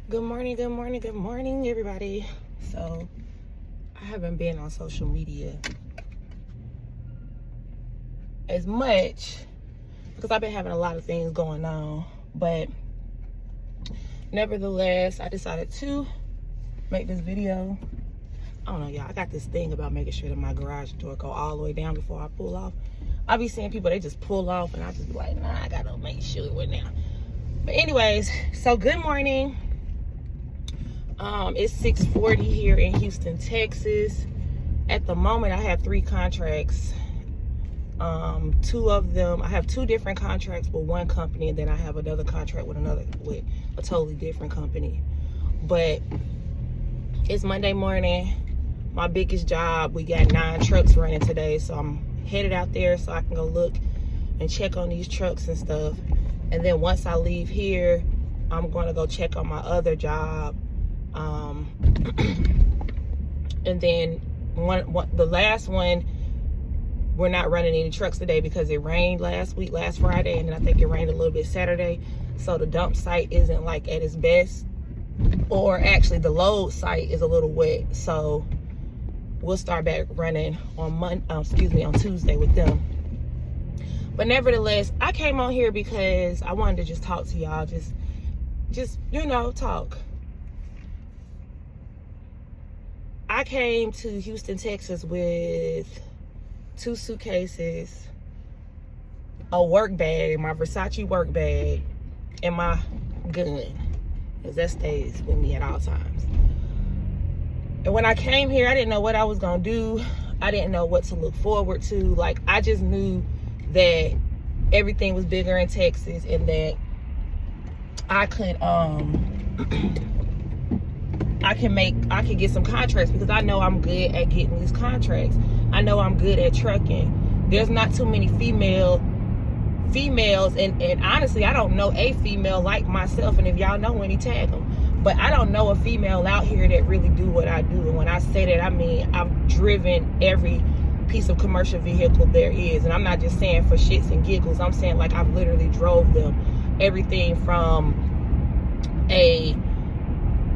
Good morning, good morning, good morning, everybody. So, I haven't been on social media as much because I've been having a lot of things going on. But, nevertheless, I decided to make this video. I don't know, y'all. I got this thing about making sure that my garage door go all the way down before I pull off. I be seeing people, they just pull off, and I just be like, nah, I gotta make sure it went down. But anyways, so good morning. It's 6:40 here in Houston, Texas. At the moment, I have 3 contracts. 2 of them, I have 2 different contracts with one company, and then I have another contract with a totally different company. But it's Monday morning, my biggest job. We got 9 trucks running today, so I'm headed out there so I can go look and check on these trucks and stuff. And then once I leave here, I'm going to go check on my other job. And then the last one, we're not running any trucks today because it rained last Friday, and then I think it rained a little bit Saturday, so the dump site isn't like at its best, or actually the load site is a little wet, so we'll start back running on Tuesday with them. But nevertheless, I came on here because I wanted to just talk to y'all, just talk. I came to Houston, Texas with 2 suitcases, a work bag, my Versace work bag, and my gun, because that stays with me at all times. And when I came here, I didn't know what I was gonna do. I didn't know what to look forward to. Like, I just knew that everything was bigger in Texas, and that I could I could get some contracts, because I know I'm good at getting these contracts. I know I'm good at trucking. There's not too many females, and honestly, I don't know a female like myself, and if y'all know any, tag them. But I don't know a female out here that really do what I do. And when I say that, I mean I've driven every piece of commercial vehicle there is, and I'm not just saying for shits and giggles. I'm saying like I've literally drove them. Everything from a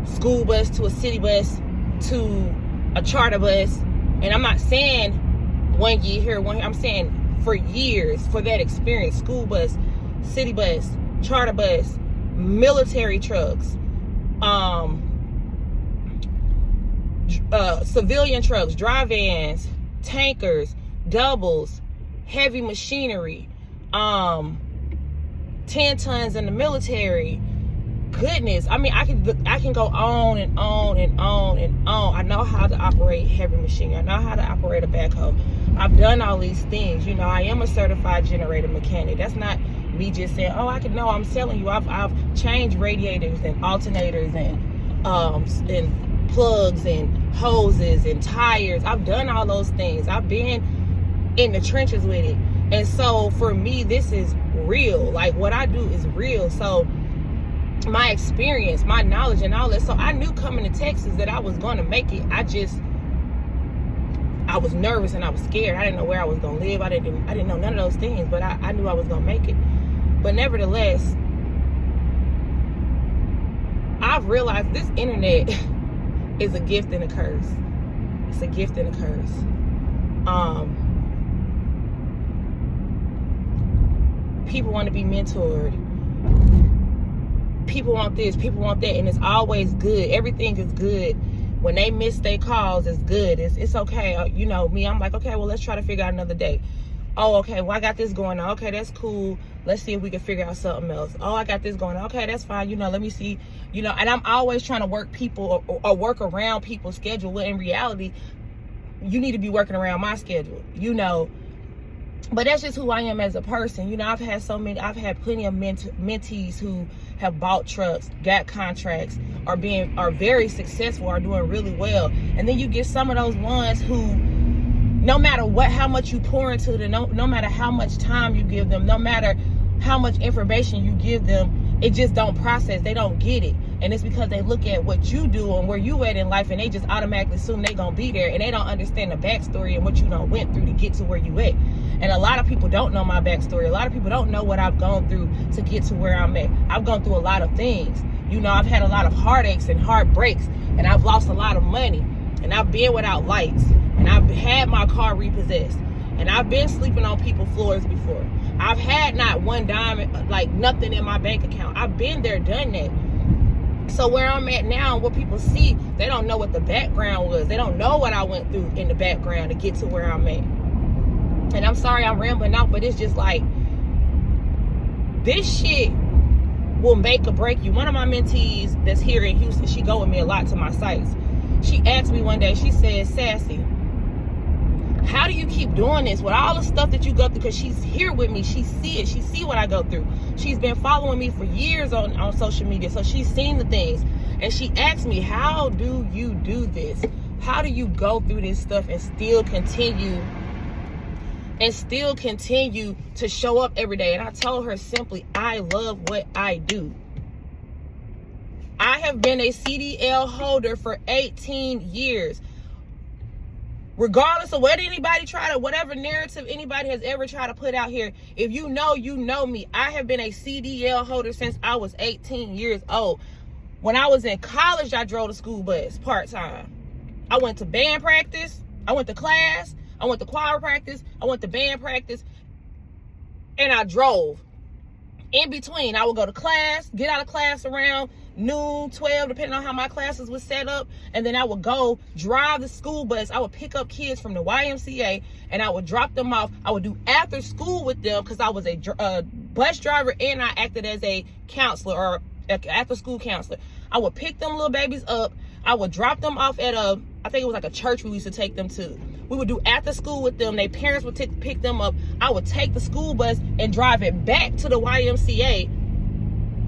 school bus to a city bus to a charter bus. And I'm not saying 1 year here, 1 year. I'm saying for years, for that experience. School bus, city bus, charter bus, military trucks, civilian trucks, dry vans, tankers, doubles, heavy machinery, 10 tons in the military. Goodness, I mean, I can go on and on and on and on. I know how to operate heavy machinery. I know how to operate a backhoe. I've done all these things. I am a certified generator mechanic. That's not me just saying, oh, I can. No, I'm telling you, I've changed radiators and alternators and plugs and hoses and tires. I've done all those things. I've been in the trenches with it. And so for me, this is real. Like, what I do is real. So my experience, my knowledge, and all that. So I knew coming to Texas that I was going to make it. I was nervous and I was scared. I didn't know where I was going to live. I didn't know none of those things, but I knew I was going to make it. But nevertheless, I've realized this internet is a gift and a curse. It's a gift and a curse. People want to be mentored. People want this, people want that, and it's always good. Everything is good. When they miss their calls, it's good. It's okay. Me, I'm like, okay, well, let's try to figure out another day. Oh, okay, well, I got this going on. Okay, that's cool. Let's see if we can figure out something else. Oh, I got this going on. Okay, that's fine. Let me see. And I'm always trying to work people or work around people's schedule. Well, in reality, you need to be working around my schedule, But that's just who I am as a person. I've had plenty of mentees who have bought trucks, got contracts, are very successful, are doing really well. And then you get some of those ones who, no matter how much you pour into them, no matter how much time you give them, no matter how much information you give them, it just don't process. They don't get it. And it's because they look at what you do and where you at in life, and they just automatically assume they gonna be there, and they don't understand the backstory and what you done went through to get to where you at. And a lot of people don't know my backstory. A lot of people don't know what I've gone through to get to where I'm at. I've gone through a lot of things. You know, I've had a lot of heartaches and heartbreaks, and I've lost a lot of money, and I've been without lights, and I've had my car repossessed, and I've been sleeping on people's floors before. I've had not one dime, like nothing in my bank account. I've been there, done that. So where I'm at now, what people see, they don't know what the background was. They don't know what I went through in the background to get to where I'm at. And I'm sorry I'm rambling out, but it's just like, this shit will make or break you. One of my mentees that's here in Houston, she go with me a lot to my sites. She asked me one day, she said, Sassy, how do you keep doing this with all the stuff that you go through? Because she's here with me. She see it. She see what I go through. She's been following me for years on social media. So she's seen the things. And she asked me, how do you do this? How do you go through this stuff and still continue to show up every day? And I told her simply, I love what I do. I have been a CDL holder for 18 years. Regardless of what anybody whatever narrative anybody has ever tried to put out here, if you know me. I have been a CDL holder since I was 18 years old. When I was in college, I drove the school bus part-time. I went to band practice. I went to class. I went to choir practice. I went to band practice. And I drove. In between, I would go to class, get out of class around noon, 12, depending on how my classes was set up. And then I would go drive the school bus. I would pick up kids from the YMCA and I would drop them off. I would do after school with them because I was a bus driver and I acted as a counselor or after school counselor. I would pick them little babies up. I would drop them off at I think it was like a church we used to take them to. We would do after school with them. Their parents would pick them up. I would take the school bus and drive it back to the YMCA.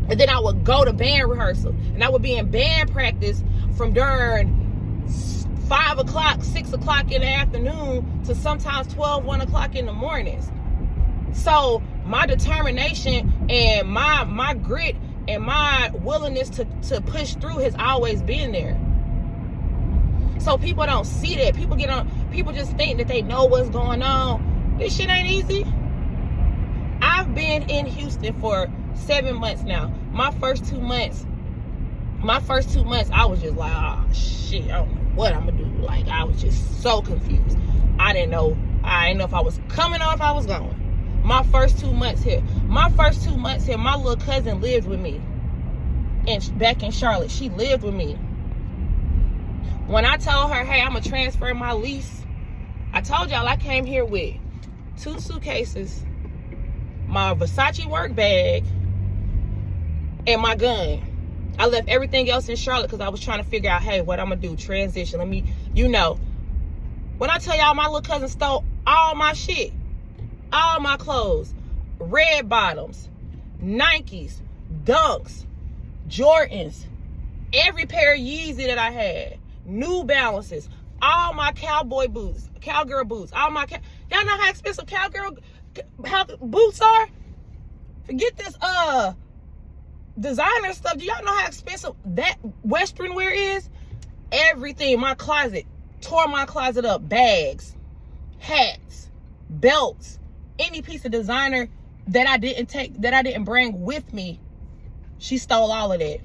And then I would go to band rehearsal. And I would be in band practice from during 5 o'clock, 6 o'clock in the afternoon to sometimes 12, 1 o'clock in the mornings. So my determination and my grit and my willingness to push through has always been there. So people don't see that. People just think that they know what's going on. This shit ain't easy. I've been in Houston for 7 months now. My first 2 months, I was just like, oh shit, I don't know what I'm gonna do. Like, I was just so confused. I didn't know if I was coming or if I was going. My first 2 months here, my little cousin lived with me. And back in Charlotte, she lived with me. When I told her, hey, I'm gonna transfer my lease, I told y'all I came here with 2 suitcases, my Versace work bag, and my gun. I left everything else in Charlotte because I was trying to figure out, hey, what I'm gonna do, transition. When I tell y'all my little cousin stole all my shit, all my clothes, red bottoms, Nikes, Dunks, Jordans, every pair of Yeezy that I had, New Balances, all my cowboy boots, cowgirl boots, y'all know how expensive cowgirl boots are? Forget this designer stuff. Do y'all know how expensive that Western wear is? Everything, my closet, tore my closet up. Bags, hats, belts, any piece of designer that I didn't bring with me, she stole all of that.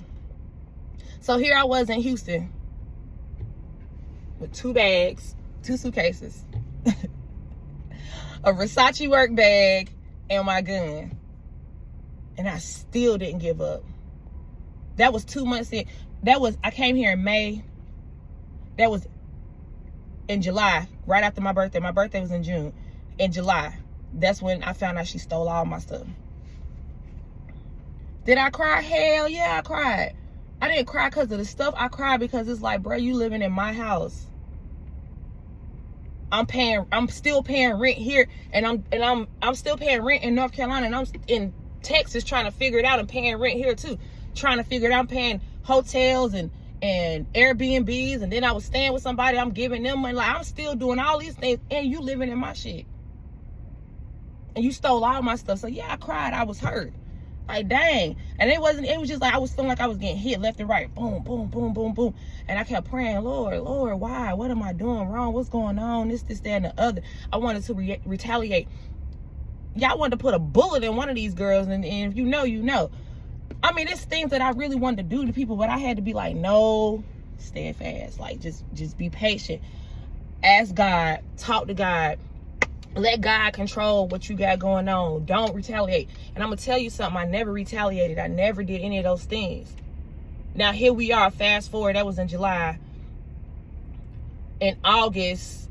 So here I was in Houston with 2 bags, 2 suitcases, a Versace work bag, and my gun. And I still didn't give up. That was 2 months in. I came here in May. That was in July, right after my birthday. My birthday was in June. In July, that's when I found out she stole all my stuff. Did I cry? Hell yeah, I cried. I didn't cry because of the stuff. I cried because it's like, bro, you living in my house. I'm still paying rent here, and I'm still paying rent in North Carolina, and I'm in Texas trying to figure it out and paying rent here too. Trying to figure it out. I'm paying hotels and Airbnbs, and then I was staying with somebody, I'm giving them money. Like, I'm still doing all these things, and you living in my shit. And you stole all my stuff. So yeah, I cried. I was hurt. Like, dang. And it was just like I was feeling like I was getting hit left and right. Boom, boom, boom, boom, boom. And I kept praying, Lord, why? What am I doing wrong? What's going on? This, that, and the other. I wanted to retaliate. Y'all wanted to put a bullet in one of these girls, and if you know, you know. I mean, it's things that I really wanted to do to people, but I had to be like, no, steadfast. Like, just be patient. Ask God, talk to God. Let God control what you got going on. Don't retaliate. And I'm going to tell you something. I never retaliated. I never did any of those things. Now, here we are. Fast forward. That was in July. In August,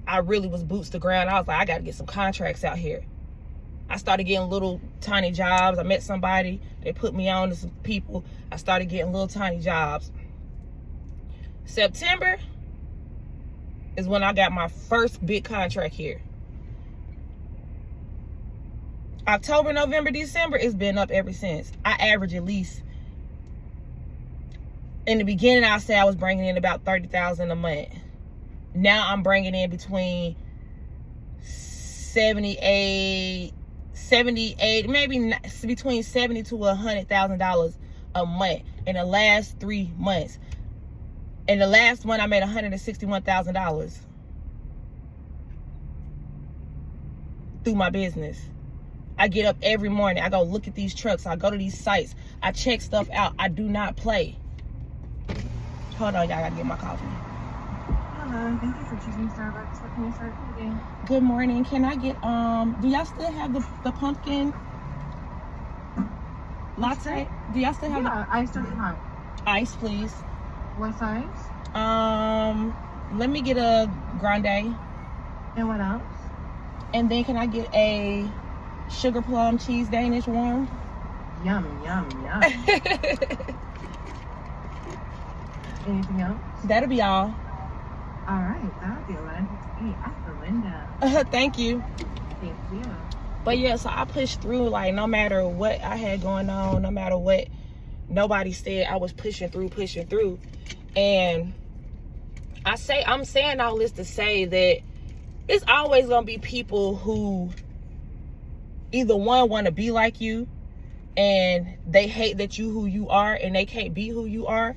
I really was boots to ground. I was like, I got to get some contracts out here. I started getting little tiny jobs. I met somebody. They put me on to some people. I started getting little tiny jobs. September is when I got my first big contract here. October, November, December, it's been up ever since. I average at least, in the beginning, I say I was bringing in about $30,000 a month. Now I'm bringing in between 78, maybe between $70,000 to $100,000 a month in the last 3 months. In the last one, I made $161,000 through my business. I get up every morning. I go look at these trucks. I go to these sites. I check stuff out. I do not play. Hold on, y'all. I gotta get my coffee. Hello. Thank you for choosing Starbucks. What can we start for today? Good morning. Can I get, do y'all still have the pumpkin latte? Do y'all still have iced or hot? Ice, please. What size? Let me get a grande. And what else? And then can I get a sugar plum cheese Danish warm? Yum, yum, yum. Anything else? That'll be all. All right, that'll be 11:58 after Linda. Thank you. Thank you. But yeah, so I pushed through, like, no matter what I had going on, no matter what nobody said, I was pushing through. And I'm saying all this to say that it's always gonna be people who either one want to be like you and they hate that you who you are and they can't be who you are.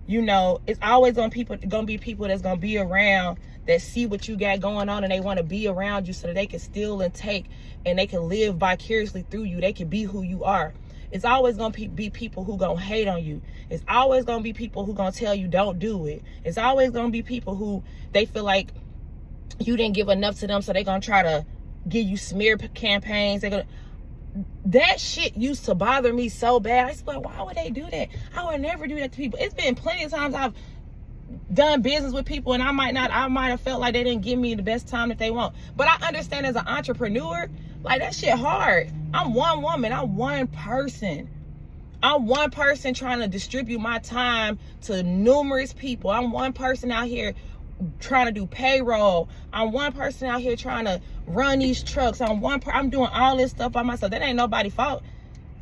You know, it's always gonna be people that's gonna be around that see what you got going on and they want to be around you so that they can steal and take and they can live vicariously through you. They can be who you are. It's always gonna be people who gonna hate on you. It's always gonna be people who gonna tell you don't do it. It's always gonna be people who they feel like you didn't give enough to them, so they gonna try to give you smear campaigns. That shit used to bother me so bad. I was like, why would they do that? I would never do that to people. It's been plenty of times I've done business with people and I might have felt like they didn't give me the best time that they want. But I understand as an entrepreneur, like, that shit hard. I'm one woman. I'm one person. I'm one person trying to distribute my time to numerous people. I'm one person out here trying to do payroll. I'm one person out here trying to run these trucks. I'm doing all this stuff by myself. That ain't nobody's fault.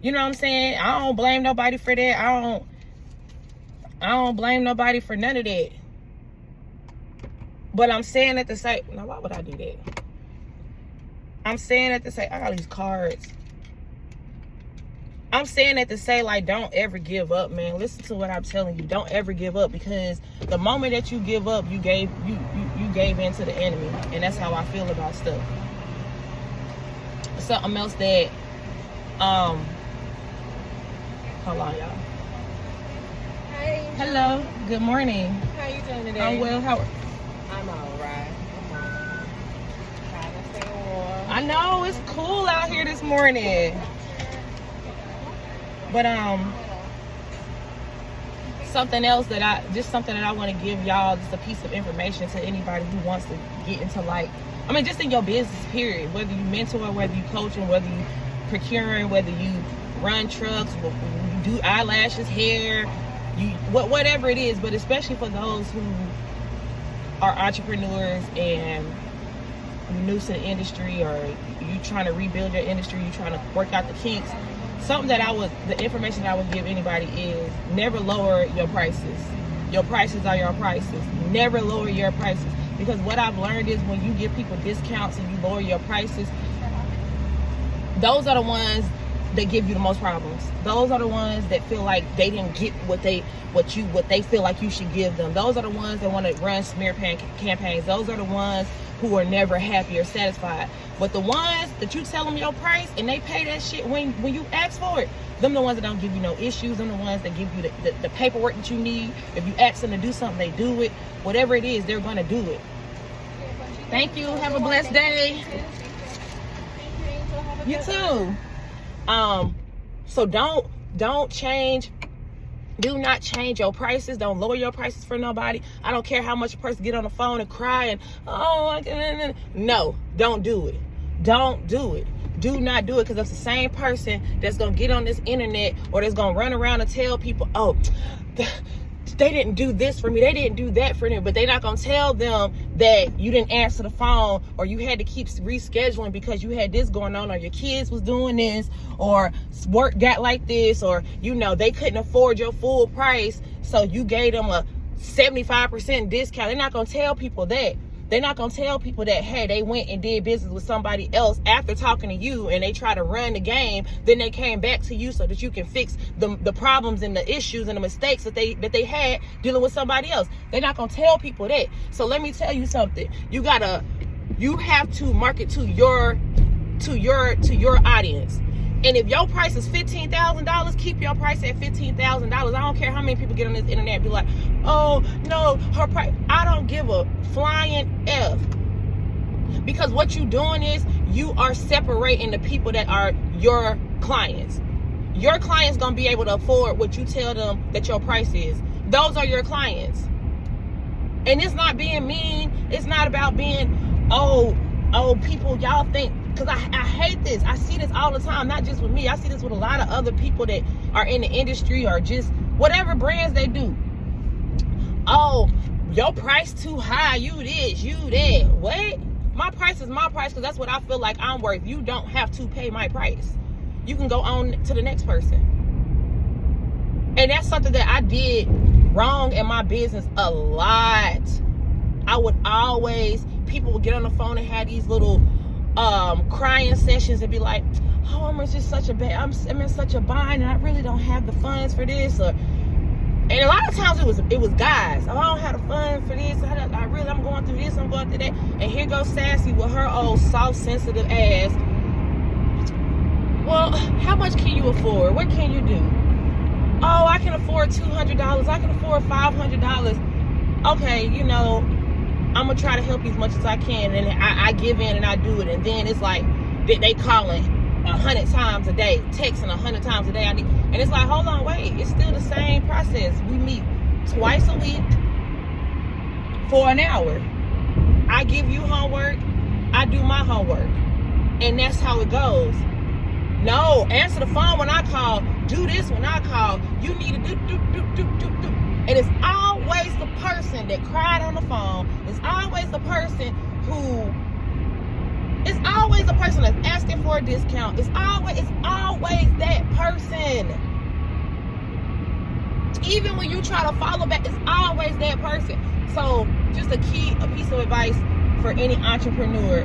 You know what I'm saying? I don't blame nobody for that. I don't blame nobody for none of that. But I'm saying that to say, now why would I do that? I'm saying that to say, I got these cards. I'm saying that to say, like, don't ever give up, man. Listen to what I'm telling you. Don't ever give up, because the moment that you give up, you gave in to the enemy. And that's how I feel about stuff. Something else that, hold on, y'all. Hey. Hello. Good morning. How you doing today? I'm well. I'm all right. Trying to stay warm. I know it's cool out here this morning. But something else that I want to give y'all, just a piece of information to anybody who wants to get into, like, I mean, just in your business, period. Whether you mentor, whether you coaching, whether you procuring, whether you run trucks, you do eyelashes, hair, whatever it is. But especially for those who are entrepreneurs and you're new to the industry, or you trying to rebuild your industry, you trying to work out the kinks. Something that the information that I would give anybody is never lower your prices. Your prices are your prices. Never lower your prices. Because what I've learned is when you give people discounts and you lower your prices, those are the ones that give you the most problems. Those are the ones that feel like they didn't get what they feel like you should give them. Those are the ones that want to run smear campaigns. Those are the ones who are never happy or satisfied. But the ones that you tell them your price and they pay that shit when you ask for it, them the ones that don't give you no issues. Them the ones that give you the paperwork that you need. If you ask them to do something, they do it. Whatever it is, they're gonna do it. Thank you. Have a blessed day. You too. So don't change. Do not change your prices. Don't lower your prices for nobody. I don't care how much a person get on the phone and cry and no, don't do it. Don't do it. Do not do it, because it's the same person that's gonna get on this internet or that's gonna run around and tell people, oh, they didn't do this for me, they didn't do that for me, but they're not gonna tell them that you didn't answer the phone, or you had to keep rescheduling because you had this going on, or your kids was doing this, or work got like this, or they couldn't afford your full price, so you gave them a 75% discount. They're not gonna tell people that. They're not going to tell people that, hey, they went and did business with somebody else after talking to you and they try to run the game. Then they came back to you so that you can fix the problems and the issues and the mistakes that they had dealing with somebody else. They're not going to tell people that. So let me tell you something. You have to market to your audience. And if your price is $15,000, keep your price at $15,000. I don't care how many people get on this internet and be like, oh, no, her price. I don't give a flying F. Because what you're doing is you are separating the people that are your clients. Your clients going to be able to afford what you tell them that your price is. Those are your clients. And it's not being mean. It's not about being, oh, people, y'all think. Because I hate this. I see this all the time, not just with me. I see this with a lot of other people that are in the industry or just whatever brands they do. Oh, your price too high. You this, you that. What? My price is my price because that's what I feel like I'm worth. You don't have to pay my price. You can go on to the next person. And that's something that I did wrong in my business a lot. People would get on the phone and have these little crying sessions and be like, oh, I'm in such a bind and I really don't have the funds for this. And a lot of times it was guys. Oh, I don't have the funds for this. I'm going through this. I'm going through that. And here goes Sassy with her old soft, sensitive ass. Well, how much can you afford? What can you do? Oh, I can afford $200. I can afford $500. Okay, I'm going to try to help you as much as I can. And I give in and I do it. And then it's like they calling 100 times a day, texting 100 times a day. And it's like, hold on, wait. It's still the same process. We meet twice a week for an hour. I give you homework. I do my homework. And that's how it goes. No, answer the phone when I call. Do this when I call. You need to do. And it's always the person that cried on the phone. It's always the person that's asking for a discount. It's always that person. Even when you try to follow back, it's always that person. So just a piece of advice for any entrepreneur.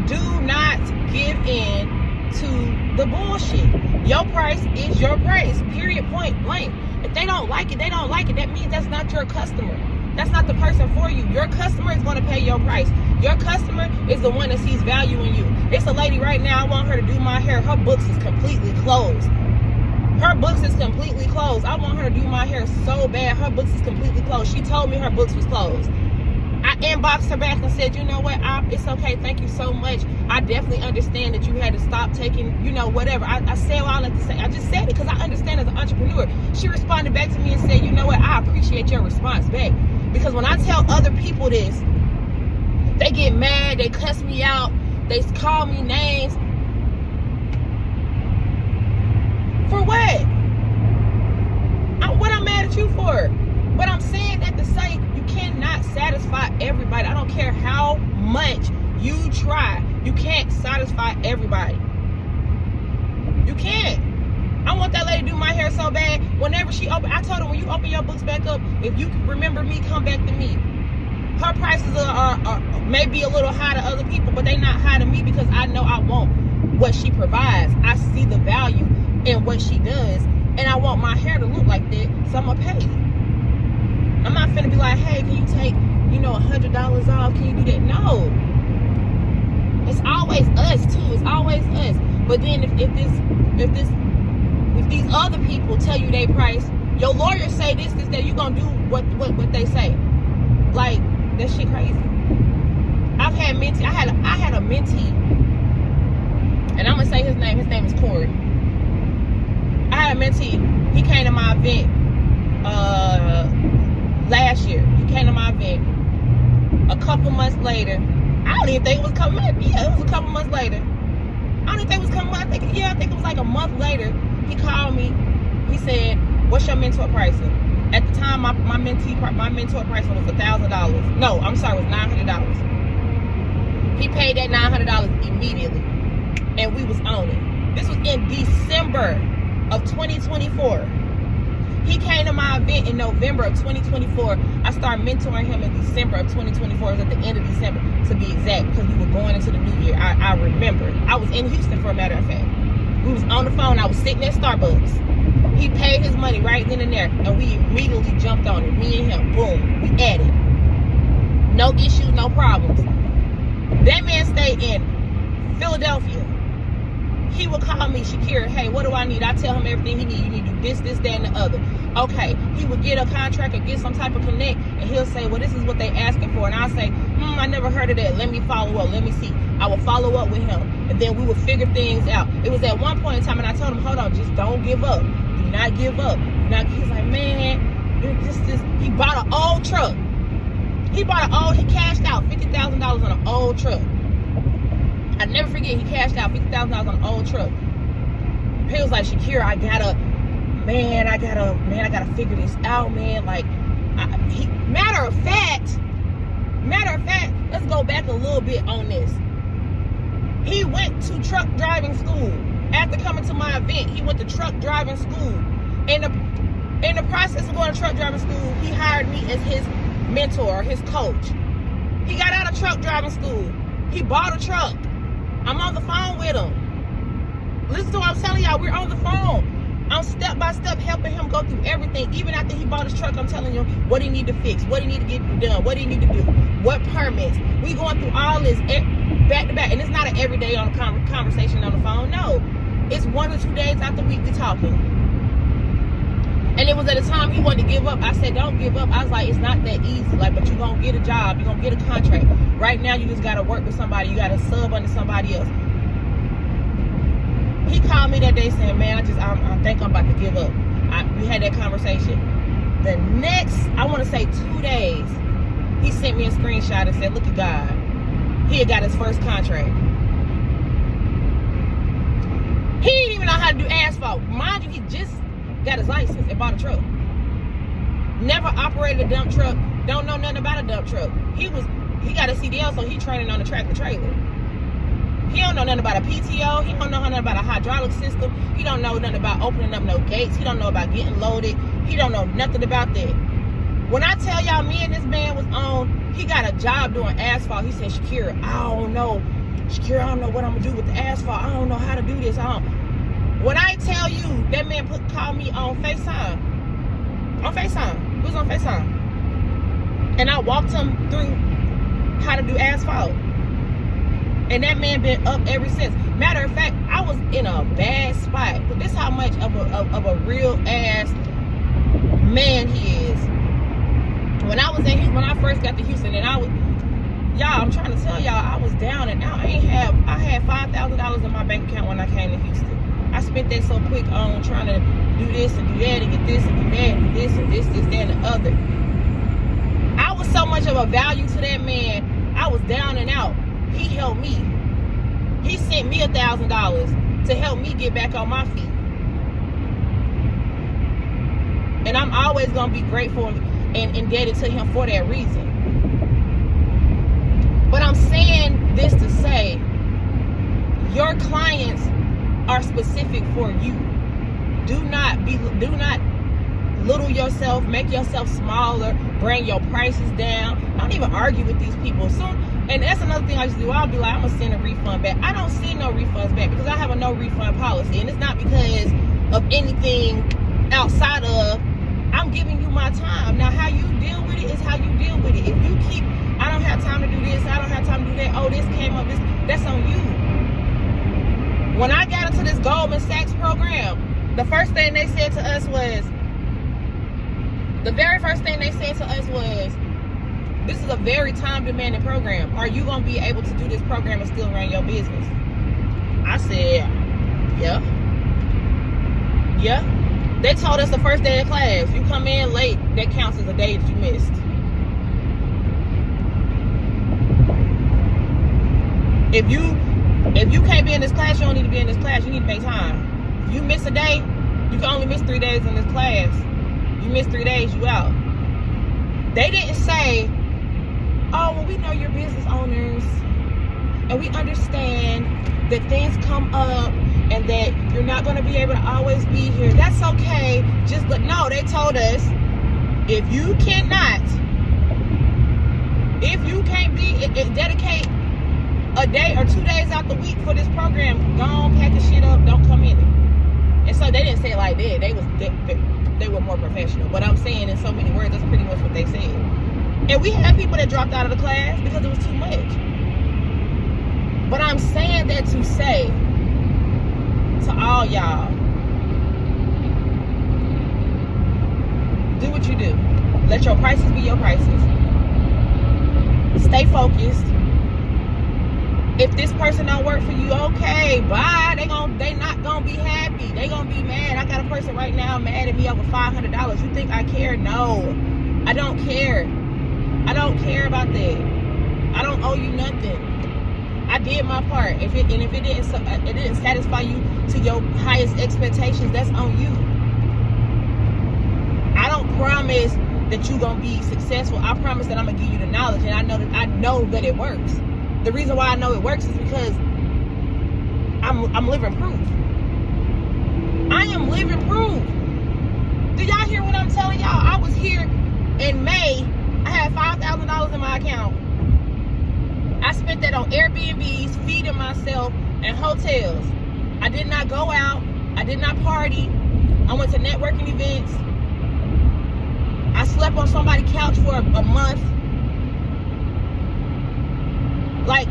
Do not give in to the bullshit. Your price is your price. Period, point blank. If they don't like it, they don't like it. That means that's not your customer. That's not the person for you. Your customer is going to pay your price. Your customer is the one that sees value in you. It's a lady right now, I want her to do my hair. Her books is completely closed. I want her to do my hair so bad. Her books is completely closed. She told me her books was closed. I inboxed her back and said, you know what, it's okay, thank you so much. I definitely understand that you had to stop taking, whatever. I said what I like to say. I just said it because I understand as an entrepreneur. She responded back to me and said, you know what, I appreciate your response back. Because when I tell other people this, they get mad, they cuss me out, they call me names. For what? What I'm mad at you for? But I'm saying that to say you cannot satisfy everybody. I don't care how much you try. You can't satisfy everybody. You can't. I want that lady to do my hair so bad. Whenever I told her, when you open your books back up, if you remember me, come back to me. Her prices are maybe a little high to other people, but they not high to me because I know I want what she provides. I see the value in what she does, and I want my hair to look like that, so I'm going to pay it. I'm not finna be like, hey, can you take, $100 off. Can you do that? No. It's always us too. It's always us. But then if these other people tell you they price, your lawyer say this, that, you gonna do what they say. Like, that shit crazy. I had a mentee, and I'm gonna say his name. His name is Corey. I had a mentee. He came to my event last year. He came to my event. A couple months later, I don't even think it was coming up. Yeah, it was a couple months later. I don't even think it was coming up. I think it was like a month later. He called me. He said, "What's your mentor pricing?" At the time, my mentor pricing was $1,000. No, I'm sorry, it was $900. He paid that $900 immediately, and we was on it. This was in December of 2024. He came to my event in November of 2024. I started mentoring him in December of 2024. It was at the end of December, to be exact, because we were going into the new year. I remember. I was in Houston, for a matter of fact. We was on the phone. I was sitting at Starbucks. He paid his money right then and there, and we immediately jumped on it. Me and him, boom, we added. No issues, no problems. That man stayed in Philadelphia. He would call me, "Shakira, hey, what do I need?" I tell him everything he needs. You need to do this, that, and the other. Okay. He would get a contract or get some type of connect, and he'll say, "Well, this is what they asking for." And I'll say, I never heard of that. Let me follow up. Let me see. I will follow up with him, and then we would figure things out. It was at one point in time, and I told him, hold on, just don't give up. Do not give up. He's like, man, he bought an old truck. He cashed out $50,000 on an old truck. I never forget, he cashed out $50,000 on an old truck. He was like, "Shakira, I gotta figure this out, man." Like, matter of fact, let's go back a little bit on this. He went to truck driving school. After coming to my event, he went to truck driving school. In the process of going to truck driving school, he hired me as his mentor, his coach. He got out of truck driving school. He bought a truck. I'm on the phone with him. Listen to what I'm telling y'all. We're on the phone. I'm step by step helping him go through everything. Even after he bought his truck, I'm telling him what he need to fix, what he need to get done, what he need to do, what permits. We going through all this back to back. And it's not an everyday on conversation on the phone. No. It's 1 or 2 days out the week we talking. And it was at a time he wanted to give up. I said, don't give up. I was like, it's not that easy. Like, but you're going to get a job. You're going to get a contract. Right now, you just got to work with somebody. You got to sub under somebody else. He called me that day saying, man, I think I'm about to give up. We had that conversation. The next, I want to say 2 days, he sent me a screenshot and said, look at God. He had got his first contract. He didn't even know how to do asphalt. Mind you, he just got his license and bought a truck. Never operated a dump truck. Don't know nothing about a dump truck. He got a CDL, so he training on the tractor trailer. He don't know nothing about a PTO. He don't know nothing about a hydraulic system. He don't know nothing about opening up no gates. He don't know about getting loaded. He don't know nothing about that. When I tell y'all, me and this man was on, he got a job doing asphalt. He said, Shakira, I don't know what I'm gonna do with the asphalt. I don't know how to do this. When I tell you, that man called me on FaceTime. On FaceTime. We was on FaceTime. And I walked him through how to do asphalt. And that man been up ever since. Matter of fact, I was in a bad spot. But this how much of a real ass man he is. When I first got to Houston, and I'm trying to tell y'all, I was down and out. I had $5,000 in my bank account when I came to Houston. I spent that so quick on trying to do this and do that and get this and do that and this and this, that, and the other. I was so much of a value to that man. I was down and out. He helped me. He sent me $1,000 to help me get back on my feet. And I'm always going to be grateful and indebted to him for that reason. But I'm saying this to say, your clients are specific for you. Do not little yourself, make yourself smaller, bring your prices down. Don't even argue with these people. And that's another thing I used to do. I'll be like, I'm gonna send a refund back. I don't send no refunds back because I have a no refund policy. And it's not because of anything outside of, I'm giving you my time. Now, how you deal with it is how you deal with it. If you I don't have time to do this, I don't have time to do that, oh, this came up, that's on you. When I got into this Goldman Sachs program, the very first thing they said to us was, this is a very time-demanding program. Are you going to be able to do this program and still run your business? I said, yeah. They told us the first day of class, you come in late, that counts as a day that you missed. If you can't be in this class, you don't need to be in this class. You need to make time. If you miss a day, you can only miss 3 days in this class. You miss 3 days, you out. They didn't say, oh, well, we know you're business owners and we understand that things come up and that you're not going to be able to always be here. That's okay. No, they told us, if you can't dedicate a day or 2 days out the week for this program, go on, pack the shit up, don't come in it. And so they didn't say it like that. They were more professional. But I'm saying in so many words, that's pretty much what they said. And we had people that dropped out of the class because it was too much. But I'm saying that to say to all y'all, do what you do. Let your prices be your prices. Stay focused. If this person don't work for you, okay, bye. They not gonna be happy. They gonna be mad. I got a person right now mad at me over $500. You think I care? No, I don't care. I don't care about that. I don't owe you nothing. I did my part. If it didn't satisfy you to your highest expectations, that's on you. I don't promise that you're gonna be successful. I promise that I'm gonna give you the knowledge, and I know that it works. The reason why I know it works is because I'm living proof. I am living proof. Do y'all hear what I'm telling y'all? I was here in May. I had $5,000 in my account. I spent that on Airbnbs, feeding myself, and hotels. I did not go out. I did not party. I went to networking events. I slept on somebody's couch for a month. Like,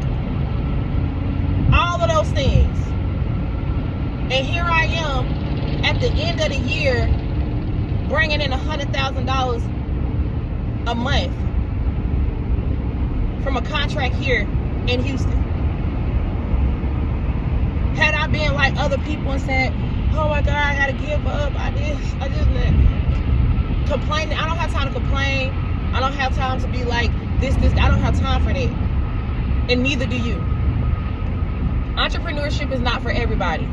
all of those things. And here I am at the end of the year bringing in $100,000 a month from a contract here in Houston. Had I been like other people and said, oh my God, I gotta give up, I just complaining. I don't have time to complain. I don't have time to be like this. I don't have time for that. And neither do you. Entrepreneurship is not for everybody.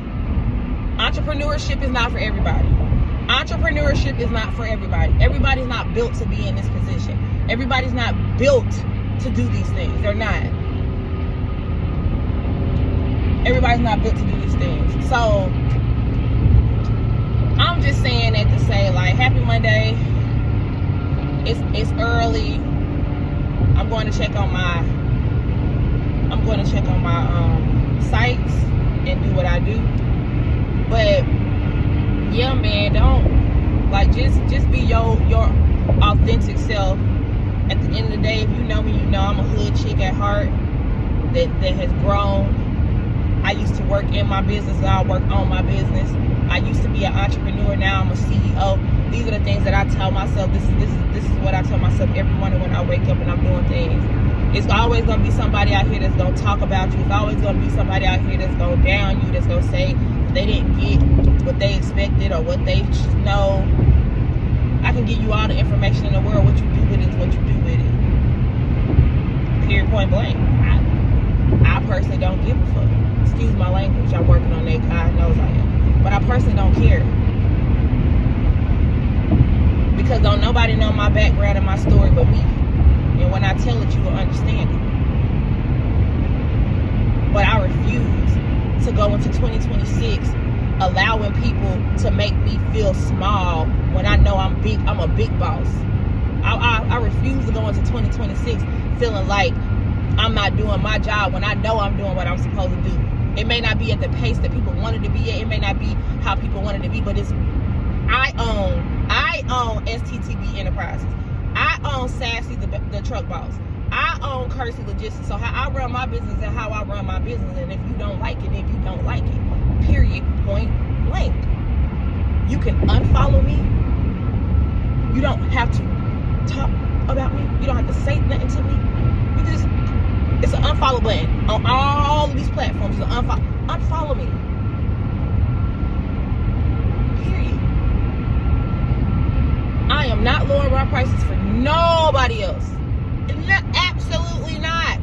Entrepreneurship is not for everybody. Entrepreneurship is not for everybody. Everybody's not built to be in this position. Everybody's not built to do these things. They're not. Everybody's not built to do these things. So, I'm just saying that to say, like, happy Monday. It's early. I'm going to check on my sites and do what I do. But yeah, man, don't like just be your authentic self. At the end of the day, if you know me, you know I'm a hood chick at heart that has grown. I used to work in my business, now I work on my business. I used to be an entrepreneur, now I'm a CEO. These are the things that I tell myself. This is what I tell myself every morning when I wake up and I'm doing things. It's always going to be somebody out here that's going to talk about you. It's always going to be somebody out here that's going to down you, that's going to say they didn't get what they expected or what they know. I can give you all the information in the world. What you do with it is what you do with it. Period, point blank. I personally don't give a fuck. Excuse my language. I'm working on that. God knows I am. But I personally don't care. Because don't nobody know my background and my story but me. And when I tell it, you will understand it. But I refuse to go into 2026 allowing people to make me feel small when I know I'm big. I'm a big boss. I refuse to go into 2026 feeling like I'm not doing my job when I know I'm doing what I'm supposed to do. It may not be at the pace that people wanted to be at. It may not be how people wanted to be, but I own STTB Enterprises. I own Sassy, the truck boss. I own Kersey Logistics, so how I run my business and how I run my business, and if you don't like it, if you don't like it, period, point blank. You can unfollow me. You don't have to talk about me. You don't have to say nothing to me. You can just, it's an unfollow button on all of these platforms. It's an unfollow me. Period. I am not lowering my prices for nobody else. Absolutely not.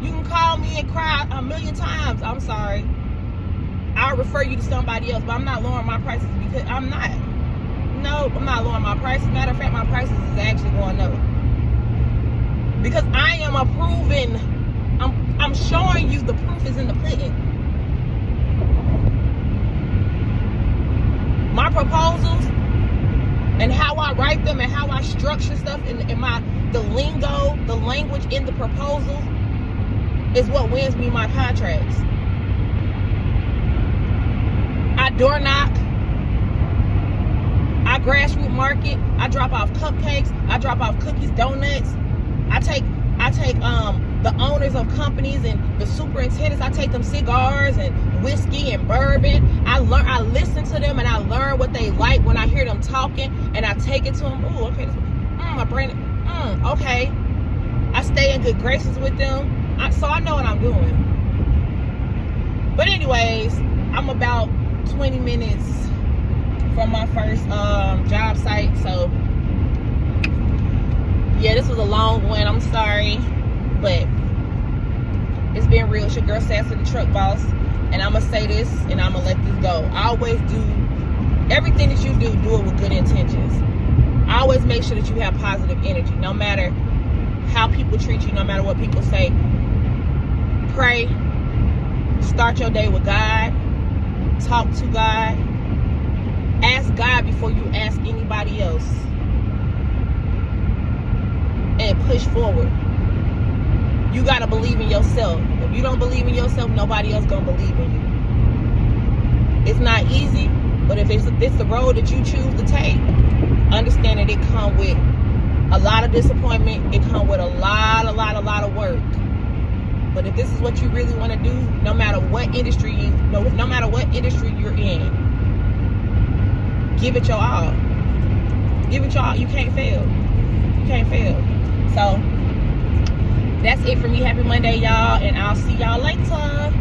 You can call me and cry a million times. I'm sorry. I'll refer you to somebody else, but I'm not lowering my prices because I'm not. No, I'm not lowering my prices. Matter of fact, my prices is actually going up. Because I am I'm showing you the proof is in the pudding. My proposals and how I write them and how I structure stuff in the lingo, the language in the proposals is what wins me my contracts. I door knock. I grassroots market. I drop off cupcakes. I drop off cookies, donuts. I take the owners of companies and the superintendents. I take them cigars and whiskey and bourbon. I listen to them and I learn what they like when I hear them talking, and I take it to them. Ooh, okay, my brain. Okay. I stay in good graces with them, so I know what I'm doing. But anyways, I'm about 20 minutes from my first job site, so yeah, this was a long one. I'm sorry, but it's been real. It's your girl Sassy the Truck Boss, and I'm gonna say this and I'm gonna let this go. I always do everything that you do it with good intentions. I always make sure that you have positive energy, no matter how people treat you, no matter what people say. Pray. Start your day with God. Talk to God. Ask God before you ask anybody else. And push forward. You gotta believe in yourself. If you don't believe in yourself, nobody else gonna believe in you. It's not easy, but if it's the road that you choose to take, understand that it comes with a lot of disappointment. It comes with a lot of work. But if this is what you really want to do, no matter what industry you're in, give it your all. Give it your all. You can't fail. You can't fail. So that's it for me. Happy Monday, y'all, and I'll see y'all later.